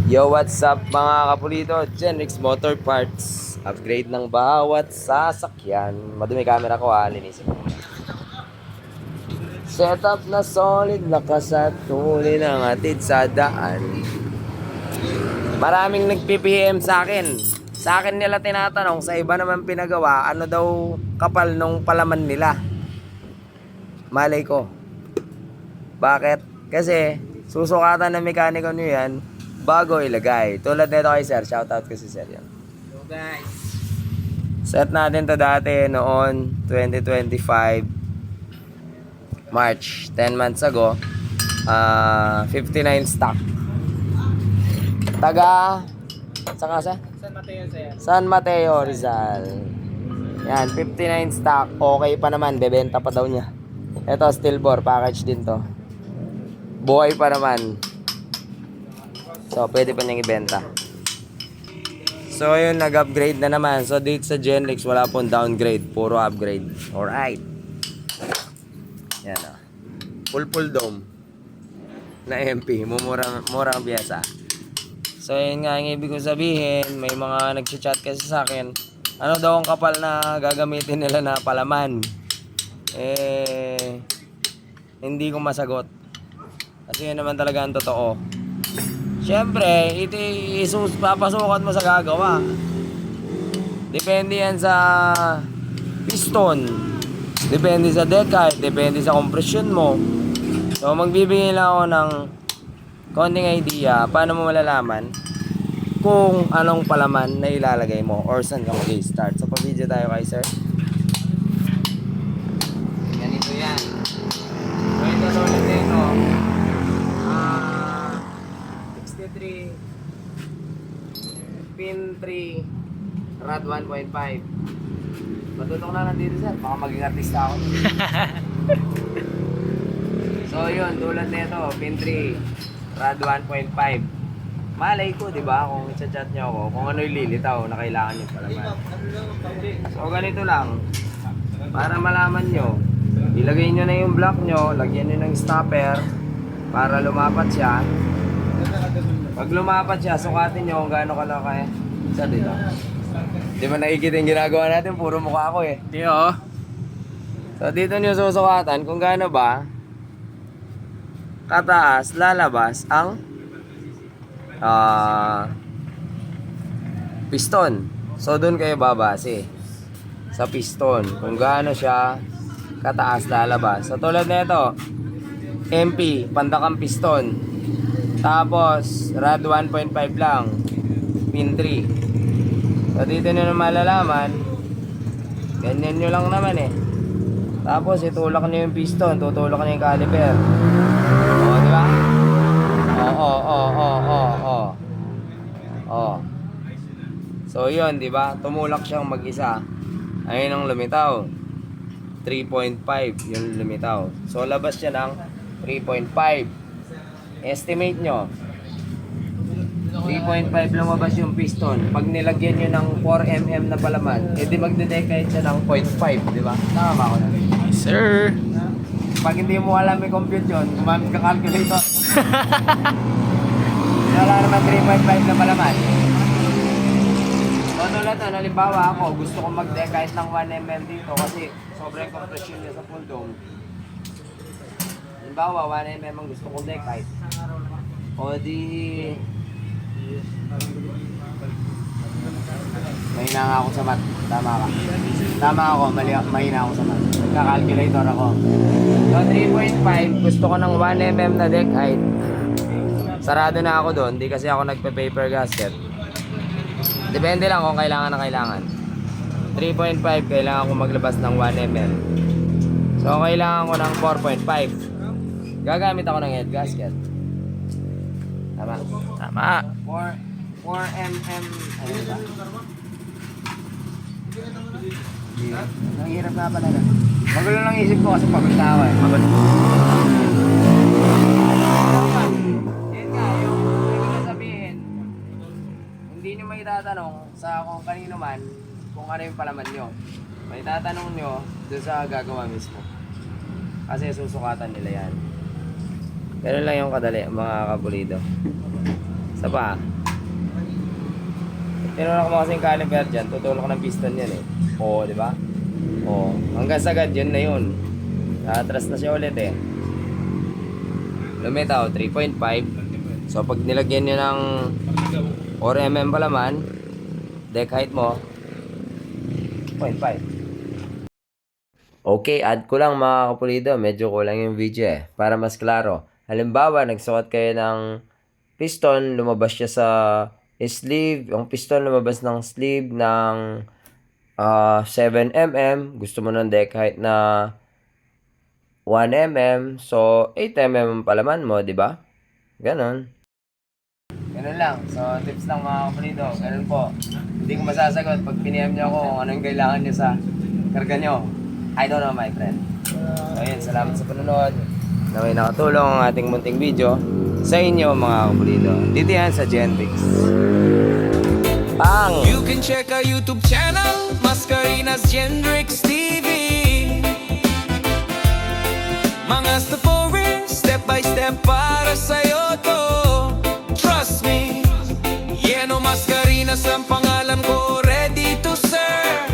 Yo, what's up mga kapulito? Genrix Motor Parts. Upgrade ng bawat sasakyan. Madumi camera ko linisin ko. Setup na solid, lakas at huli ng atid sa daan. Maraming nagpipm sa akin. Sa akin nila tinatanong, sa iba naman pinagawa, ano daw kapal nung palaman nila. Malay ko. Bakit? Kasi susukatan ng mekaniko nyo yan bago ilagay. Tulad nito kay Sir. Shoutout ko si Sir yan. So guys, Set natin to dati noon 2025 March, 10 months ago. 59 stock. Taga saan ka sa? San Mateo sir. San Mateo, Rizal. Yan, 59 stock. Okay pa naman, bebenta pa daw niya. Ito, steel bore package din to. Buhay pa naman. So, pwede pa niyang ibenta. So, yun, nag-upgrade na naman. So, dito sa Genrix, wala pong downgrade. Puro upgrade. Alright. Yan o. Full dome. Na MP. Mura ang piyesa. So, yun nga ang ibig ko sabihin. May mga nag-chat kasi sa akin. Ano daw ang kapal na gagamitin nila na palaman? Hindi ko masagot. Kasi yun naman talaga ang totoo. Siyempre, papasukan mo sa gagawa. Depende yan sa piston. Depende sa deck height. Depende sa compression mo. So, magbibigay lang ako ng konting idea paano mo malalaman kung anong palaman na ilalagay mo or saan ka mag-start. So, pa-video tayo kay Sir. Ganito yan. So, ito ulit nito. 63 pin 3 rad 1.5. Matutok na lang dito, Sir, baka maging artista ako. So yun, tulad nito pin 3 rad 1.5. Malay ko, di ba, kung i-chat nyo ako kung ano yung lilitaw na kailangan nyo palaman. So ganito lang, para malaman nyo, ilagay nyo na yung block nyo, lagyan nyo ng stopper para lumapat siya. Pag lumapat siya, sukatin nyo kung gaano kalaki. Sa dito. Di ba nakikita yung ginagawa natin? Puro mukha ko eh. Di oh. So dito nyo susukatan kung gaano ba kataas lalabas ang piston. So doon kayo babase sa piston kung gaano siya kataas lalabas. So tulad nito, MP, pandakang piston. Tapos, rad 1.5 lang. Pin 3. So, dito nyo na malalaman. Ganyan nyo lang naman eh. Tapos, itulak nyo yung piston. Tutulak nyo yung caliper. O, di ba? O. So, yun, di ba? Tumulak siyang mag-isa. Ayun ang lumitaw. 3.5 yung lumitaw. So, labas siya ng 3.5. Estimate nyo 3.5 lumabas yung piston. Pag nilagyan nyo ng 4mm na palaman, edi magdedecade siya ng 0.5, di ba? Tama ba ako na? Yes, sir. Pag hindi mo alam may compute yun, gumamit ka calculator. Wala naman 3.5 na palaman. So tulad na, halimbawa ako, gusto kong mag-decade ng 1mm dito kasi sobrang compression niya sa full dome. Halimbawa, 1mm ang gusto kong decade. O di mahina nga ako sa math. Tama ka. Tama ako, mahina ako sa math. Nagka-calculator ako. So 3.5, gusto ko ng 1mm na deck height. Sarado na ako doon, di kasi ako nagpe-paper gasket. Depende lang kung kailangan na kailangan. 3.5, kailangan ko maglabas ng 1mm. So kailangan ko ng 4.5. Gagamit ako ng head gasket. Tama. Tama. 4mm. Ano ba? Ang hirap na pala na. Magulo lang isip ko kasi pagod na ako eh. Yun nga, yung ibig na sabihin, hindi nyo may tatanong sa kung kanino man kung ano yung palaman nyo. May tatanong nyo doon sa gagawa mismo. Kasi susukatan nila yan. Ganun lang yung kadali, mga kabulido. Isa pa, tinulak mo kasing caliper dyan, tutulak ng piston yan eh. Oo, di ba? Oo. Hanggang sagad, yun na yun. Atras na siya ulit eh. Lumitaw, 3.5. So, pag nilagyan nyo ng 4mm palaman, deck height mo, 0.5. Okay, add ko lang mga kapulido. Medyo kulang yung video eh. Para mas klaro. Halimbawa, nagsukat kayo ng piston, lumabas siya sa sleeve. Yung piston lumabas ng sleeve ng 7mm. Gusto mo ng deck height na 1mm. So, 8mm palaman mo, di ba? Ganon. Ganun lang. So, tips lang mga kapulido. Ganun po. Hindi ko masasagot pag piniem nyo ako kung anong kailangan nyo sa karga nyo. I don't know, my friend. So, ayun. Salamat sa panunod. Naway nakatulong ang ating munting video sa inyo, mga kapulido. Dito yan sa Gentrix. Pang! You can check our YouTube channel, Mascarinas Gentrix TV. Mga stories, step by step para sa'yo to. Trust me, Yeno Mascarinas ang pangalan ko, ready to serve.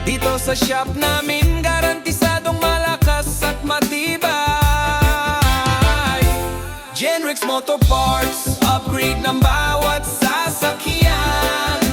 Dito sa shop namin, garantisadong malakas at matibay. Gentrix Motor Parts, upgrade ng bawat sasakyan.